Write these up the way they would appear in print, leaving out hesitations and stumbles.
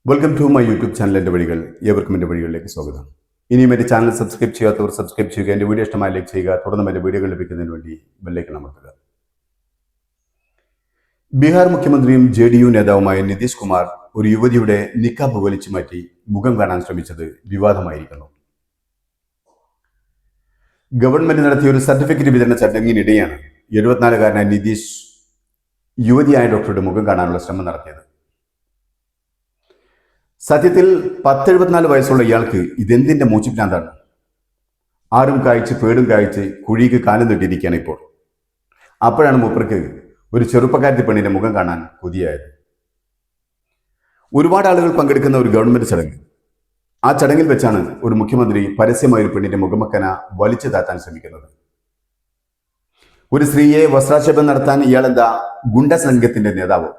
Welcome to my YouTube channel എൻ്റെ വഴികൾ. ഏവർക്കും എൻ്റെ വഴികളിലേക്ക് സ്വാഗതം. ഇനിയും എൻ്റെ ചാനൽ സബ്സ്ക്രൈബ് ചെയ്യാത്തവർ സബ്സ്ക്രൈബ് ചെയ്യുക, എൻ്റെ വീഡിയോ ഇഷ്ടമായി ലൈക്ക് ചെയ്യുക, തുടർന്ന് എൻ്റെ വീഡിയോകൾ ലഭിക്കുന്നതിന് വേണ്ടി ബെല്ലൈക്കൺ അമർത്തുക. ബീഹാർ മുഖ്യമന്ത്രിയും JDU നേതാവുമായ നിതീഷ് കുമാർ ഒരു യുവതിയുടെ നിക്കാബ് വലിച്ചു മാറ്റി മുഖം കാണാൻ ശ്രമിച്ചത് വിവാദമായിരിക്കുന്നു. ഗവൺമെന്റ് നടത്തിയ ഒരു സർട്ടിഫിക്കറ്റ് വിതരണ ചടങ്ങിനിടെയാണ് 74-കാരനായ നിതീഷ് യുവതിയായ ഡോക്ടറുടെ മുഖം കാണാനുള്ള ശ്രമം നടത്തിയത്. സത്യത്തിൽ 74 വയസ്സുള്ള ഇയാൾക്ക് ഇതെന്തിന്റെ മൂച്ചിപ്രാന്താണ്? ആരും കായ്ച്ച് പേടും കായ്ച്ച് കുഴിക്ക് കാലം നീട്ടിയിരിക്കുകയാണ് ഇപ്പോൾ. അപ്പോഴാണ് മൂപ്പർക്ക് ഒരു ചെറുപ്പക്കാരത്തി പെണ്ണിന്റെ മുഖം കാണാൻ കൊതിയായത്. ഒരുപാട് ആളുകൾ പങ്കെടുക്കുന്ന ഒരു ഗവൺമെന്റ് ചടങ്ങ്. ആ ചടങ്ങിൽ വെച്ചാണ് ഒരു മുഖ്യമന്ത്രി പരസ്യമായ ഒരു പെണ്ണിന്റെ മുഖമക്കന വലിച്ചു താത്താൻ ശ്രമിക്കുന്നത്. ഒരു സ്ത്രീയെ വസ്ത്രാക്ഷേപം നടത്താൻ ഇയാളെന്താ ഗുണ്ട സംഘത്തിന്റെ നേതാവോ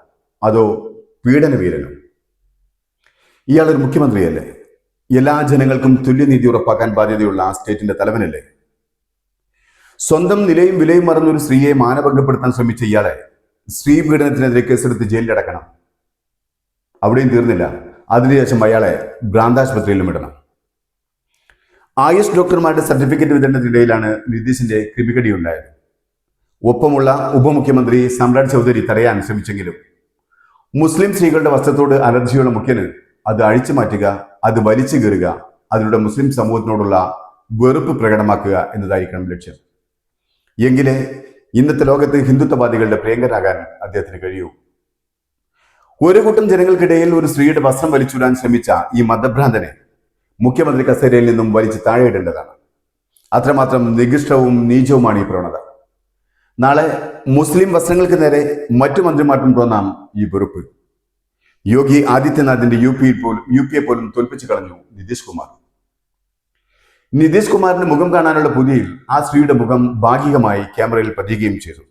അതോ പീഡനവീരനോ? ഇയാളൊരു മുഖ്യമന്ത്രിയല്ലേ? എല്ലാ ജനങ്ങൾക്കും തുല്യനീതി ഉറപ്പാക്കാൻ ബാധ്യതയുള്ള ആ സ്റ്റേറ്റിന്റെ തലവനല്ലേ? സ്വന്തം നിലയും വിലയും മറന്നൊരു സ്ത്രീയെ മാനഭംഗപ്പെടുത്താൻ ശ്രമിച്ച ഇയാളെ സ്ത്രീ പീഡനത്തിനെതിരെ കേസെടുത്ത് ജയിലിലടക്കണം. അവിടെയും തീർന്നില്ല, അതിനുശേഷം അയാളെ ഭ്രാന്താശുപത്രിയിലും ഇടണം. ആയുഷ് ഡോക്ടർമാരുടെ സർട്ടിഫിക്കറ്റ് വിതരണത്തിനിടയിലാണ് നിതീഷിന്റെ ക്രിമികടി ഉണ്ടായത്. ഒപ്പമുള്ള ഉപമുഖ്യമന്ത്രി സമ്രാട് ചൗധരി തടയാൻ ശ്രമിച്ചെങ്കിലും മുസ്ലിം സ്ത്രീകളുടെ വസ്ത്രത്തോട് അലർജിയുള്ള മുഖ്യന് അത് അഴിച്ചു മാറ്റുക, അത് വലിച്ചു കയറുക, അതിലൂടെ മുസ്ലിം സമൂഹത്തിനോടുള്ള വെറുപ്പ് പ്രകടമാക്കുക എന്നതായിരിക്കണം ലക്ഷ്യം. എങ്കിലേ ഇന്നത്തെ ലോകത്ത് ഹിന്ദുത്വവാദികളുടെ പ്രിയങ്കരാകാൻ അദ്ദേഹത്തിന് കഴിയൂ. ഒരു കൂട്ടം ജനങ്ങൾക്കിടയിൽ ഒരു സ്ത്രീയുടെ വസ്ത്രം വലിച്ചുവിടാൻ ശ്രമിച്ച ഈ മതഭ്രാന്തനെ മുഖ്യമന്ത്രി കസേരയിൽ നിന്നും വലിച്ച് താഴെയിടേണ്ടതാണ്. അത്രമാത്രം നികൃഷ്ടവും നീചവുമാണ് ഈ പ്രവണത. നാളെ മുസ്ലിം വസ്ത്രങ്ങൾക്ക് നേരെ മറ്റു മന്ത്രിമാർക്കും തോന്നാം ഈ വെറുപ്പ്. യോഗി ആദിത്യനാഥിന്റെ യു പിയെ പോലും തോൽപ്പിച്ചു കളഞ്ഞു നിതീഷ് കുമാർ. നിതീഷ് കുമാറിന്റെ മുഖം കാണാനുള്ള പുതിയിൽ ആ സ്ത്രീയുടെ മുഖം ഭാഗികമായി ക്യാമറയിൽ പതിയുകയും ചെയ്തു.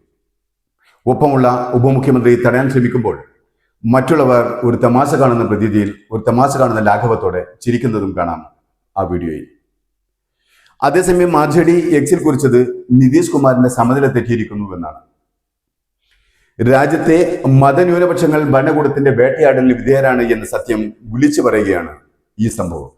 ഒപ്പമുള്ള ഉപമുഖ്യമന്ത്രി തടയാൻ ശ്രമിക്കുമ്പോൾ മറ്റുള്ളവർ ഒരു തമാശ കാണുന്ന പ്രതീതിയിൽ, ഒരു തമാശ കാണുന്ന ലാഘവത്തോടെ ചിരിക്കുന്നതും കാണാം ആ വീഡിയോയിൽ. അതേസമയം RJD എക്സിൽ കുറിച്ചത് നിതീഷ് കുമാറിന്റെ സമനില തെറ്റിയിരിക്കുന്നുവെന്നാണ്. രാജ്യത്തെ മതന്യൂനപക്ഷങ്ങൾ ഭരണകൂടത്തിന്റെ വേട്ടയാടലിന് വിധേയരാണ് എന്ന സത്യം വിളിച്ചു പറയുകയാണ് ഈ സംഭവം.